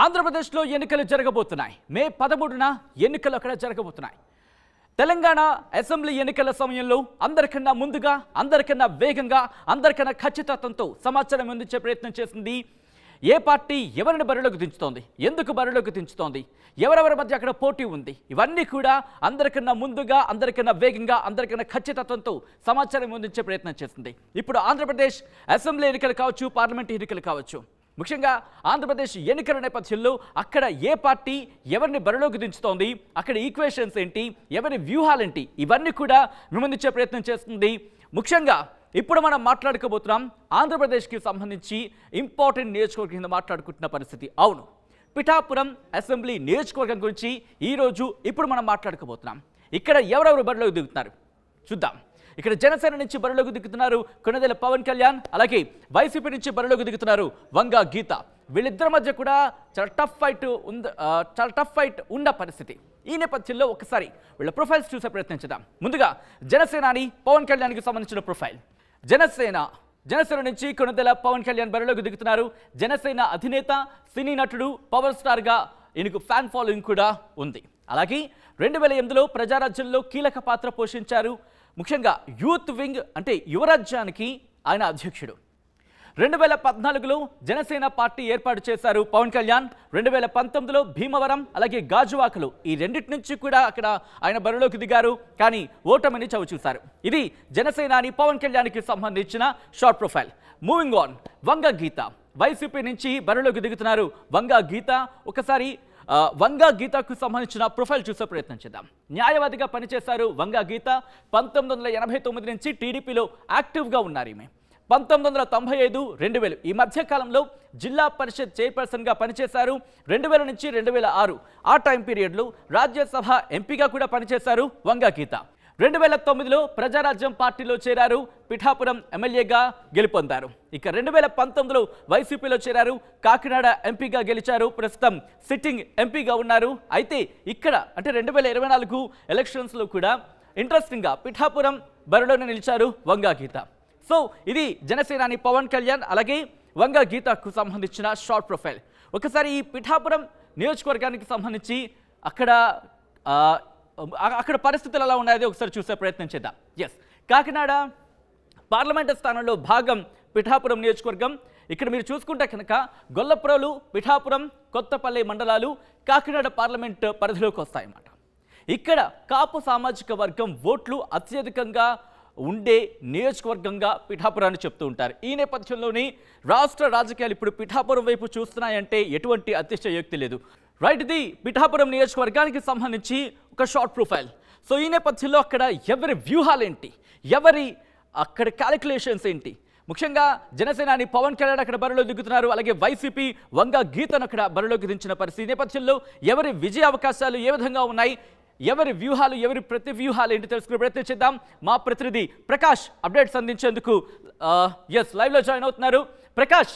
ఆంధ్రప్రదేశ్లో ఎన్నికలు జరగబోతున్నాయి. మే 13న ఎన్నికలు అక్కడ జరగబోతున్నాయి. తెలంగాణ అసెంబ్లీ ఎన్నికల సమయంలో అందరికన్నా ముందుగా, అందరికన్నా వేగంగా, అందరికన్నా ఖచ్చితత్వంతో సమాచారం అందించే ప్రయత్నం చేసింది. ఏ పార్టీ ఎవరిని బరిలోకి దించుతోంది, ఎందుకు బరిలోకి దించుతోంది, ఎవరెవరి మధ్య అక్కడ పోటీ ఉంది, ఇవన్నీ కూడా అందరికన్నా ముందుగా, అందరికన్నా వేగంగా, అందరికన్నా ఖచ్చితత్వంతో సమాచారం అందించే ప్రయత్నం చేసింది. ఇప్పుడు ఆంధ్రప్రదేశ్ అసెంబ్లీ ఎన్నికలు కావచ్చు, పార్లమెంట్ ఎన్నికలు కావచ్చు, ముఖ్యంగా ఆంధ్రప్రదేశ్ ఎన్నికల నేపథ్యంలో అక్కడ ఏ పార్టీ ఎవరిని బరిలోకి దించుతోంది, అక్కడ ఈక్వేషన్స్ ఏంటి, ఎవరి వ్యూహాలేంటి, ఇవన్నీ కూడా విమందించే ప్రయత్నం చేస్తుంది. ముఖ్యంగా ఇప్పుడు మనం మాట్లాడుకోబోతున్నాం ఆంధ్రప్రదేశ్కి సంబంధించి ఇంపార్టెంట్ నియోజకవర్గం కింద మాట్లాడుకుంటున్న పరిస్థితి. అవును, పిఠాపురం అసెంబ్లీ నియోజకవర్గం గురించి ఈరోజు ఇప్పుడు మనం మాట్లాడుకోబోతున్నాం. ఇక్కడ ఎవరెవరు బరిలోకి దిగుతున్నారు చూద్దాం. ఇక్కడ జనసేన నుంచి బరిలోకి దిగుతున్నారు కొణిదెల పవన్ కళ్యాణ్, అలాగే వైసీపీ నుంచి బరిలోకి దిగుతున్నారు వంగా గీత. వీళ్ళిద్దరి మధ్య కూడా చాలా టఫ్ ఫైట్ ఉన్న పరిస్థితి. ఈ నేపథ్యంలో ఒకసారి వీళ్ళ ప్రొఫైల్స్ చూసే ప్రయత్నం చేద్దాం. ముందుగా జనసేనాని పవన్ కళ్యాణ్కి సంబంధించిన ప్రొఫైల్. జనసేన నుంచి కొణిదెల పవన్ కళ్యాణ్ బరిలోకి దిగుతున్నారు. జనసేన అధినేత, సినీ నటుడు, పవర్ స్టార్గా ఈయనకు ఫ్యాన్ ఫాలోయింగ్ కూడా ఉంది. అలాగే 2008లో ప్రజారాజ్యంలో కీలక పాత్ర పోషించారు. ముఖ్యంగా యూత్ వింగ్ అంటే యువరాజ్యానికి ఆయన అధ్యక్షుడు. 2014లో జనసేన పార్టీ ఏర్పాటు చేశారు పవన్ కళ్యాణ్. 2019లో భీమవరం అలాగే గాజువాకలు ఈ రెండింటి నుంచి కూడా అక్కడ ఆయన బరిలోకి దిగారు, కానీ ఓటమిని చవిచూశారు. ఇది జనసేనాని పవన్ కళ్యాణ్కి సంబంధించిన short profile. Moving on, Vanga Geetha YCP నుంచి బరిలోకి దిగుతున్నారు. వంగా గీత, ఒకసారి వంగా గీతకు సంబంధించిన ప్రొఫైల్ చూసే ప్రయత్నం చేద్దాం. న్యాయవాదిగా పనిచేశారు వంగా గీత. 1989 నుంచి టీడీపీలో యాక్టివ్గా ఉన్నారు ఈమె. 1995, 2000 ఈ మధ్యకాలంలో జిల్లా పరిషత్ చైర్పర్సన్గా పనిచేశారు. 2000 నుంచి 2006 ఆ టైం పీరియడ్లో రాజ్యసభ ఎంపీగా కూడా పనిచేశారు వంగా గీత. 2009లో ప్రజారాజ్యం పార్టీలో చేరారు. పిఠాపురం ఎమ్మెల్యేగా గెలుపొందారు. ఇక 2019లో వైసీపీలో చేరారు. కాకినాడ ఎంపీగా గెలిచారు. ప్రస్తుతం సిట్టింగ్ ఎంపీగా ఉన్నారు. అయితే ఇక్కడ అంటే 2024 ఎలక్షన్స్లో కూడా ఇంట్రెస్టింగ్గా పిఠాపురం బరిలోనే నిలిచారు వంగా గీత. సో ఇది జనసేనాని పవన్ కళ్యాణ్ అలాగే వంగా గీతకు సంబంధించిన షార్ట్ ప్రొఫైల్. ఒకసారి ఈ పిఠాపురం నియోజకవర్గానికి సంబంధించి అక్కడ పరిస్థితులు ఎలా ఉన్నాయో ఒకసారి చూసే ప్రయత్నం చేద్దాం. ఎస్, కాకినాడ పార్లమెంటు స్థానంలో భాగం పిఠాపురం నియోజకవర్గం. ఇక్కడ మీరు చూసుకుంటే కనుక గొల్లప్రోలు, పిఠాపురం, కొత్తపల్లి మండలాలు కాకినాడ పార్లమెంట్ పరిధిలోకి వస్తాయన్నమాట. ఇక్కడ కాపు సామాజిక వర్గం ఓట్లు అత్యధికంగా ఉండే నియోజకవర్గంగా పిఠాపురాన్ని చెప్తూ ఉంటారు. ఈ నేపథ్యంలోని రాష్ట్ర రాజకీయాలు ఇప్పుడు పిఠాపురం వైపు చూస్తున్నాయంటే ఎటువంటి అతిశయోక్తి లేదు. రైట్, ఇది పిఠాపురం నియోజకవర్గానికి సంబంధించి ఒక షార్ట్ ప్రొఫైల్. సో ఈ నేపథ్యంలో అక్కడ ఎవరి వ్యూహాలేంటి, ఎవరి అక్కడ క్యాలిక్యులేషన్స్ ఏంటి, ముఖ్యంగా జనసేనాని పవన్ కళ్యాణ్ అక్కడ బరిలో దిగుతున్నారు. అలాగే వైసీపీ వంగా గీతను అక్కడ బరిలోకి దించిన పరిస్థితి. ఈ నేపథ్యంలో ఎవరి విజయ అవకాశాలు ఏ విధంగా ఉన్నాయి, ఎవరి వ్యూహాలు, ఎవరి ప్రతి వ్యూహాలు ఏంటి తెలుసుకునే ప్రయత్నం చేద్దాం. మా ప్రతినిధి ప్రకాష్ అప్డేట్స్ అందించేందుకు లైవ్లో జాయిన్ అవుతున్నారు. ప్రకాష్,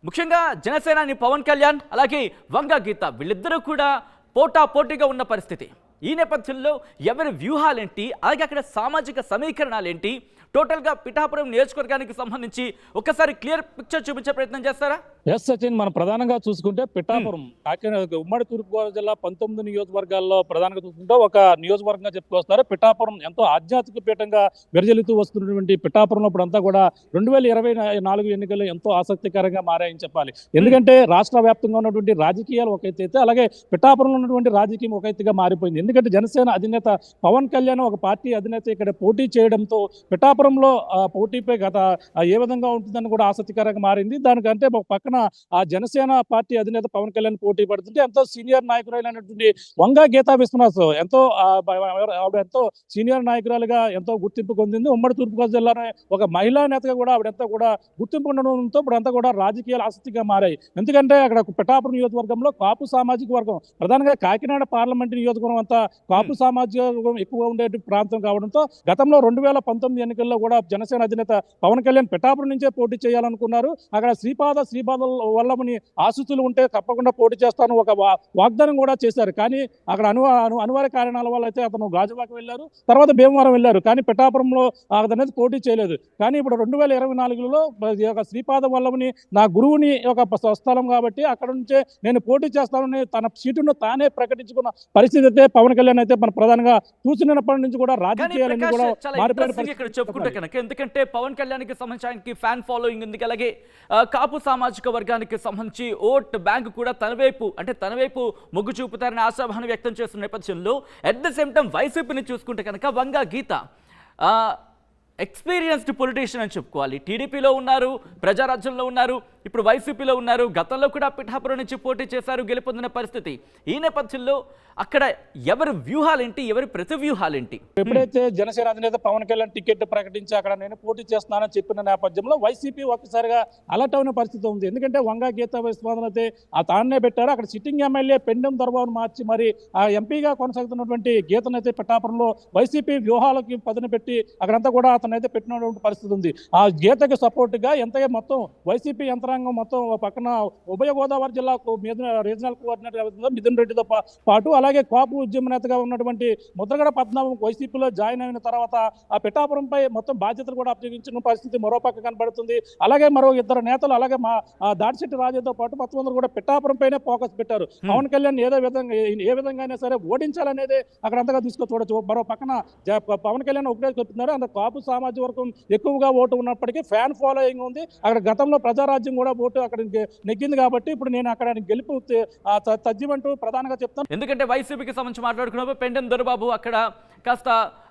ముఖ్యంగా జనసేనాని పవన్ కళ్యాణ్ అలాగే వంగా గీత వీళ్ళిద్దరూ కూడా పోటాపోటీగా ఉన్న పరిస్థితి. ఈ నేపథ్యంలో ఎవరి వ్యూహాలేంటి, అలాగే అక్కడ సామాజిక సమీకరణాలేంటి, టోటల్గా పిఠాపురం నియోజకవర్గానికి సంబంధించి ఒకసారి క్లియర్ పిక్చర్ చూపించే ప్రయత్నం చేస్తారా? ఎస్ సచిన్, మనం ప్రధానంగా చూసుకుంటే పిఠాపురం కాకినాడ ఉమ్మడి తూర్పుగోదావరి జిల్లా 19 నియోజకవర్గాల్లో ప్రధానంగా చూసుకుంటే ఒక నియోజకవర్గంగా చెప్పుకొస్తారు. పిఠాపురం ఎంతో ఆధ్యాత్మిక పీఠంగా విరజిల్లుతూ వస్తున్నటువంటి పిఠాపురంలో ఇప్పుడంతా కూడా 2024 ఎన్నికలు ఎంతో ఆసక్తికరంగా మారాయని చెప్పాలి. ఎందుకంటే రాష్ట్ర వ్యాప్తంగా ఉన్నటువంటి రాజకీయాలు ఒక ఎత్తు అయితే, అలాగే పిఠాపురంలో ఉన్నటువంటి రాజకీయం ఒక ఎత్తుగా మారిపోయింది. ఎందుకంటే జనసేన అధినేత పవన్ కళ్యాణ్ ఒక పార్టీ అధినేత ఇక్కడ పోటీ చేయడంతో పిఠాపురంలో పోటీపై ఏ విధంగా ఉంటుందని కూడా ఆసక్తికరంగా మారింది. దానికంటే ఒక పక్కన ఆ జనసేన పార్టీ అధినేత పవన్ కళ్యాణ్ పోటీ పడుతుంటే ఎంతో సీనియర్ నాయకురాలైనటువంటి వంగా గీతా విశ్వనాథ్ ఎంతో సీనియర్ నాయకురాలుగా ఎంతో గుర్తింపు పొందింది. ఉమ్మడి తూర్పుగోదావరి జిల్లాలో ఒక మహిళా నేతగా కూడా ఆవిడంతా కూడా గుర్తింపు ఉండడంతో ఇప్పుడంతా కూడా రాజకీయాలు ఆసక్తిగా మారాయి. ఎందుకంటే అక్కడ పిఠాపురం నియోజకవర్గంలో కాపు సామాజిక వర్గం, ప్రధానంగా కాకినాడ పార్లమెంటు నియోజకవర్గం అంతా కాపు సామాజిక వర్గం ఎక్కువ ఉండే ప్రాంతం కావడంతో గతంలో 2019 ఎన్నికల్లో కూడా జనసేన అధినేత పవన్ కళ్యాణ్ పిఠాపురం నుంచే పోటీ చేయాలనుకున్నారు. అక్కడ శ్రీపాద వల్లమని ఆశీస్సులు ఉంటే తప్పకుండా పోటీ చేస్తాను ఒక వాగ్దానం కూడా చేశారు. కానీ అక్కడ అనివార్య కారణాల వల్ల అయితే అతను గాజువాక వెళ్ళారు, తర్వాత భీమవరం వెళ్ళారు. కానీ పిఠాపురంలో అతనేది పోటీ చేయలేదు. కానీ ఇప్పుడు 2024లో శ్రీపాద వల్లభని నా గురువుని ఒక స్వస్థలం కాబట్టి అక్కడ నుంచే నేను పోటీ చేస్తానని తన సీటును తానే ప్రకటించుకున్న పరిస్థితి అయితే పవన్ కళ్యాణ్ అయితే మన ప్రధానంగా చూసినప్పటి నుంచి కూడా రాజకీయాలన్నీ కూడా మారిపోయిన ఇక్కడ చెప్పుకుంటే కనుక, ఎందుకంటే పవన్ కళ్యాణ్ కి సంబంధించి ఆయనకి ఫ్యాన్ ఫాలోయింగ్ ఉంది, అలాగే కాపు సామాజిక వర్గానికి సంబంధించి ఓట్ బ్యాంక్ కూడా తన వైపు మొగ్గు చూపుతారని ఆశాభావం వ్యక్తం చేస్తున్న నేపథ్యంలో అట్ ద సేమ్ టైం వైసీపీని చూసుకుంటే కనుక వంగా గీత ఎక్స్పీరియన్స్డ్ పొలిటీషియన్ అని చెప్పుకోవాలి. టీడీపీలో ఉన్నారు, ప్రజారాజ్యంలో ఉన్నారు, ఇప్పుడు వైసీపీలో ఉన్నారు, గతంలో కూడా పిఠాపురం నుంచి పోటీ చేశారు, గెలుపొందిన పరిస్థితి. ఈ నేపథ్యంలో అక్కడ ఎవరి వ్యూహాలేంటి, ఎవరి ప్రతి వ్యూహాలేంటి? ఎప్పుడైతే జనసేన అధినేత పవన్ కళ్యాణ్ టికెట్ ప్రకటించి అక్కడ నేను పోటీ చేస్తున్నానని చెప్పిన నేపథ్యంలో వైసీపీ ఒక్కసారిగా అలర్ట్ అయిన పరిస్థితి ఉంది. ఎందుకంటే వంగా గీత విశ్వనాథన్ అయితే ఆ తానే పెట్టారు. అక్కడ సిట్టింగ్ ఎమ్మెల్యే పెండెం దొరబాబును మార్చి మరి ఆ ఎంపీగా కొనసాగుతున్నటువంటి గీతనైతే పిఠాపురంలో వైసీపీ వ్యూహాలకి పదును పెట్టి అక్కడంతా కూడా అతనైతే పెట్టినటువంటి పరిస్థితి ఉంది. ఆ గీతకి సపోర్ట్ గా ఎంతగా మొత్తం వైసీపీ యంత్రాంగం మొత్తం పక్కన ఉభయ గోదావరి జిల్లాకు రీజనల్ కోఆర్డినేటర్ మిథున్ రెడ్డితో పాటు అలాగే కాపు ఉద్యమ నేతగా ఉన్నటువంటి ముద్రగడ పద్మనాభం వైసీపీలో జాయిన్ అయిన తర్వాత ఆ పిఠాపురంపై మొత్తం బాధ్యతలు కూడా అప్పగించిన పరిస్థితి మరోపక్క కనబడుతుంది. అలాగే మరో ఇద్దరు నేతలు అలాగే మా దాడిశెట్టి రాజుతో పాటు మొత్తం అందరూ కూడా పిఠాపురం పైనే ఫోకస్ పెట్టారు. పవన్ కళ్యాణ్ ఏ విధంగా అయినా సరే ఓడించాలనేది అక్కడ అంతగా చూడొచ్చు. మరో పక్కన పవన్ కళ్యాణ్ ఒకటే చెప్తున్నారు, అంత కాపు సామాజిక వర్గం ఎక్కువగా ఓటు ఉన్నప్పటికీ ఫ్యాన్ ఫాలోయింగ్ ఉంది. అక్కడ గతంలో ప్రజారాజ్యం కూడా ఓటు అక్కడ నెగ్గింది కాబట్టి ఇప్పుడు నేను అక్కడ గెలుపు తజ్జిమంటూ ప్రధానంగా చెప్తాను. ఎందుకంటే వైసీపీకి సంబంధించి మాట్లాడుకున్నప్పుడు పెండెం దొరబాబు అక్కడ కాస్త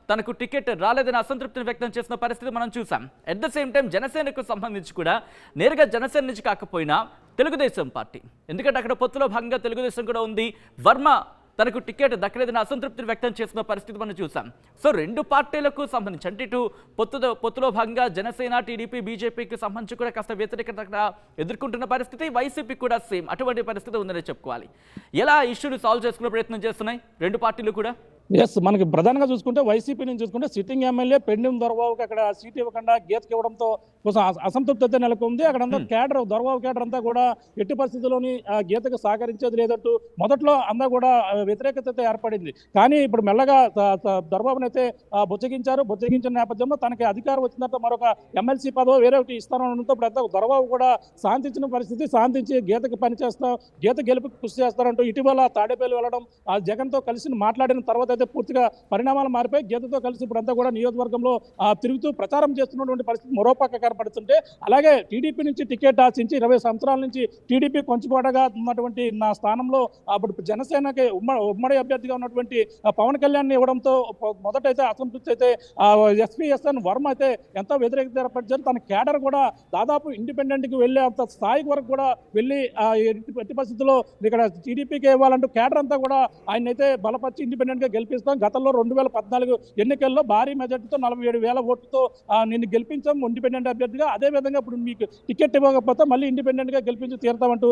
తనకు టికెట్ రాలేదని అసంతృప్తిని వ్యక్తం చేసిన పరిస్థితి మనం చూసాం. అట్ ద సేమ్ టైం జనసేనకు సంబంధించి కూడా నేరుగా జనసేన నుంచి కాకపోయినా తెలుగుదేశం పార్టీ, ఎందుకంటే అక్కడ పొత్తులో భాగంగా తెలుగుదేశం కూడా ఉంది, వర్మ తనకు టికెట్ దక్కలేదని అసంతృప్తిని వ్యక్తం చేసిన పరిస్థితి మనం చూసాం. సో రెండు పార్టీలకు సంబంధించి అంటే ఇటు పొత్తులో భాగంగా జనసేన, టీడీపీ, బీజేపీకి సంబంధించి కూడా కాస్త వ్యతిరేకత ఎదుర్కొంటున్న పరిస్థితి, వైసీపీ కూడా సేమ్ అటువంటి పరిస్థితి ఉందని చెప్పుకోవాలి. ఎలా ఇష్యూని సాల్వ్ చేసుకునే ప్రయత్నం చేస్తున్నాయి రెండు పార్టీలు కూడా? ఎస్, మనకి ప్రధానంగా చూసుకుంటే వైసీపీ నుంచి చూసుకుంటే సిట్టింగ్ ఎమ్మెల్యే పెండెం దొరబాబుకి అక్కడ సీట్ ఇవ్వకుండా గీతకి ఇవ్వడంతో కొంచెం అసంతృప్తి అయితే నెలకొంది. అక్కడంతా కేడర్ దొరబాబు కేడర్ అంతా కూడా ఎట్టి పరిస్థితుల్లోని గీతకు సహకరించేది లేదంటూ మొదట్లో అంతా కూడా వ్యతిరేకత అయితే ఏర్పడింది. కానీ ఇప్పుడు మెల్లగా దొరబాబుని అయితే బుజ్జగించిన నేపథ్యంలో తనకి అధికారం వచ్చిన తర్వాత మరొక ఎమ్మెల్సీ పదవి వేరే ఒకటి ఇస్తానడంతో ఇప్పుడు అంతా దొరబాబు కూడా శాంతించిన పరిస్థితి, శాంతించి గీతకి పనిచేస్తాం, గీత గెలుపుకి కృషి చేస్తారంటూ ఇటీవల తాడేపల్లి వెళ్ళడం, ఆ జగన్తో కలిసి మాట్లాడిన తర్వాత పూర్తిగా పరిణామాలు మారిపోయి గీతతో కలిసి ఇప్పుడంతా కూడా నియోజకవర్గంలో తిరుగుతూ ప్రచారం చేస్తున్నటువంటి పరిస్థితి మరోపక్క కనపడుతుంటే, అలాగే టీడీపీ నుంచి టికెట్ ఆశించి 20 సంవత్సరాల నుంచి టీడీపీ కొంచెపాటుగా ఉన్నటువంటి నా స్థానంలో అప్పుడు జనసేనకి ఉమ్మడి అభ్యర్థిగా ఉన్నటువంటి పవన్ కళ్యాణ్ ఇవ్వడంతో మొదటైతే అసంతృప్తి అయితే ఎస్పీఎస్ఎన్ వర్మ అయితే ఎంతో వ్యతిరేకత ఏర్పరిచారు. తన కేడర్ కూడా దాదాపు ఇండిపెండెంట్ కి వెళ్ళే అంత స్థాయికి వరకు కూడా వెళ్ళి ఎట్టి పరిస్థితుల్లో ఇక్కడ టీడీపీకి ఇవ్వాలంటూ కేడర్ అంతా కూడా ఆయన అయితే బలపరిచి ఇండిపెండెంట్ గా గెలిపిస్తాం. గతంలో 2014 ఎన్నికల్లో భారీ మెజార్టీతో 47,000 ఓట్లతో నిన్ను గెలిపించాం ఇండిపెండెంట్ అభ్యర్థిగా. అదే విధంగా ఇప్పుడు మీకు టికెట్ ఇవ్వకపోతే మళ్ళీ ఇండిపెండెంట్ గా గెలిపించి తీరుతామంటూ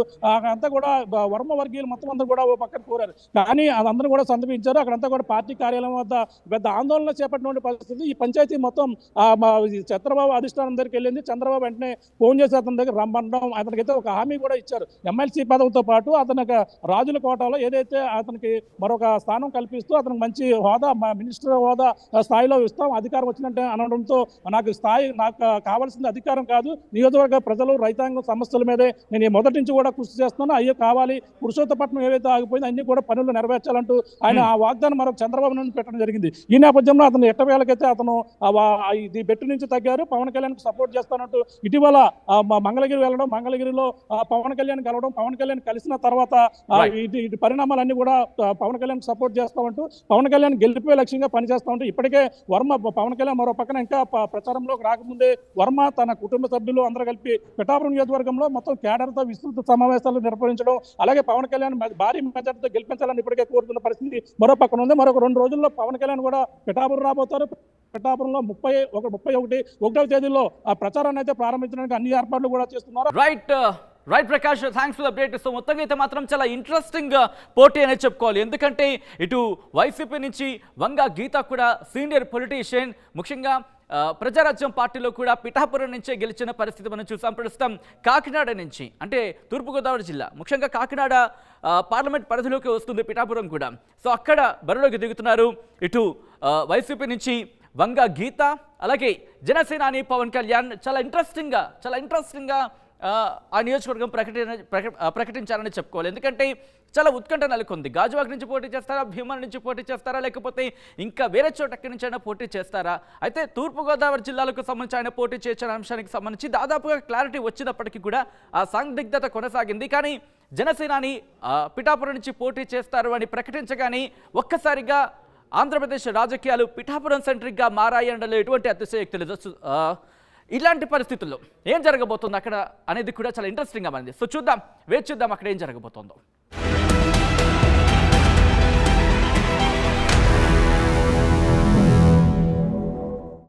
అంతా కూడా వర్మ వర్గీయులు మొత్తం అందరూ కూడా ఓ పక్కన కోరారు. కానీ అదందరూ కూడా సందర్భించారు. అక్కడంతా కూడా పార్టీ కార్యాలయం వద్ద పెద్ద ఆందోళన చేపట్టిన పరిస్థితి. ఈ పంచాయతీ మొత్తం చంద్రబాబు అధిష్టానం దగ్గరికి వెళ్ళింది. చంద్రబాబు వెంటనే ఫోన్ చేసి అతని దగ్గర రమ్మడం, అతనికైతే ఒక హామీ కూడా ఇచ్చారు. ఎమ్మెల్సీ పదవితో పాటు అతనికి రాజుల కోటలో ఏదైతే అతనికి మరొక స్థానం కల్పిస్తూ అతనికి మంచి హోదా, మినిస్టర్ హోదా స్థాయిలో ఇస్తాం అధికారం వచ్చినట్టే అనడంతో నాకు కావాల్సింది అధికారం కాదు, నియోజకవర్గ ప్రజలు రైతాంగం సమస్యల మీదే నేను మొదటి నుంచి కూడా కృషి చేస్తున్నాను, అయ్యో కావాలి, పురుషోత్తపట్నం ఏవైతే ఆగిపోయిందో అన్ని కూడా పనులు నెరవేర్చాలంటూ ఆయన ఆ వాగ్దానం మరొక చంద్రబాబు నుండి పెట్టడం జరిగింది. ఈ నేపథ్యంలో అతను ఎట్టవేళకైతే అతను ఇది బెట్టు నుంచి తగ్గారు, పవన్ కళ్యాణ్ సపోర్ట్ చేస్తానంటూ ఇటీవల మంగళగిరి వెళ్ళడం, మంగళగిరిలో పవన్ కళ్యాణ్ కలవడం, పవన్ కళ్యాణ్ కలిసిన తర్వాత ఇటు పరిణామాలన్నీ కూడా పవన్ కళ్యాణ్ సపోర్ట్ చేస్తామంటూ పవన్ కళ్యాణ్ గెలిపే లక్ష్యంగా పనిచేస్తామంటూ ఇప్పటికే వర్మ పవన్ కళ్యాణ్ మరో పక్కన ఇంకా ప్రచారంలోకి రాకముందే వర్మ తన కుటుంబ సభ్యులు అందరూ కలిపి పిఠాపురం నియోజకవర్గంలో మొత్తం కేడర్తో విస్తృత సమావేశాలు నిర్వహించడం, అలాగే పవన్ కళ్యాణ్ భారీ మెజార్టీతో గెలిపించాలని ఇప్పటికే కోరుతున్న పరిస్థితి మరో పక్కన ఉంది. మరొక 2 రోజుల్లో పవన్ కళ్యాణ్ కూడా పిఠాపురం రాబోతారు. పిఠాపురంలో 31వ తేదీలో ఆ ప్రచారాన్ని అయితే ప్రారంభించడానికి అన్ని ఏర్పాట్లు కూడా చేస్తున్నారు. Right Prakash, thanks for update. So మొత్తంగా అయితే మాత్రం చాలా ఇంట్రెస్టింగ్ పోటీ అనేది చెప్పుకోవాలి. ఎందుకంటే ఇటు వైసీపీ నుంచి వంగా గీత కూడా సీనియర్ పొలిటీషియన్, ముఖ్యంగా ప్రజారాజ్యం పార్టీలో కూడా పిఠాపురం నుంచే గెలిచిన పరిస్థితి మనం చూసాం. ప్రస్తుతం కాకినాడ నుంచి, అంటే తూర్పుగోదావరి జిల్లా, ముఖ్యంగా కాకినాడ పార్లమెంట్ పరిధిలోకి వస్తుంది పిఠాపురం కూడా. సో అక్కడ బరిలోకి దిగుతున్నారు ఇటు వైసీపీ నుంచి వంగ గీత, అలాగే జనసేనాని పవన్ కళ్యాణ్. చాలా ఇంట్రెస్టింగ్గా ఆ నియోజకవర్గం ప్రకటించారని చెప్పుకోవాలి. ఎందుకంటే చాలా ఉత్కంఠ నెలకొంది. గాజువాక నుంచి పోటీ చేస్తారా, భీమవరం నుంచి పోటీ చేస్తారా, లేకపోతే ఇంకా వేరే చోట ఎక్కడి నుంచి అయినా పోటీ చేస్తారా? అయితే తూర్పుగోదావరి జిల్లాలకు సంబంధించి ఆయన పోటీ చేసిన అంశానికి సంబంధించి దాదాపుగా క్లారిటీ వచ్చినప్పటికీ కూడా ఆ సందిగ్ధత కొనసాగింది. కానీ జనసేనాని పిఠాపురం నుంచి పోటీ చేస్తారు అని ప్రకటించగానే ఒక్కసారిగా ఆంధ్రప్రదేశ్ రాజకీయాలు పిఠాపురం సెంట్రిక్గా మారాయి అనడంలో ఎటువంటి అతిశయోక్తి లేదు. ఇలాంటి పరిస్థితుల్లో ఏం జరగబోతుంది అక్కడ అనేది కూడా చాలా ఇంట్రెస్టింగ్గా మారింది. సో చూద్దాం, వేచి చూద్దాం అక్కడ ఏం జరగబోతుందో.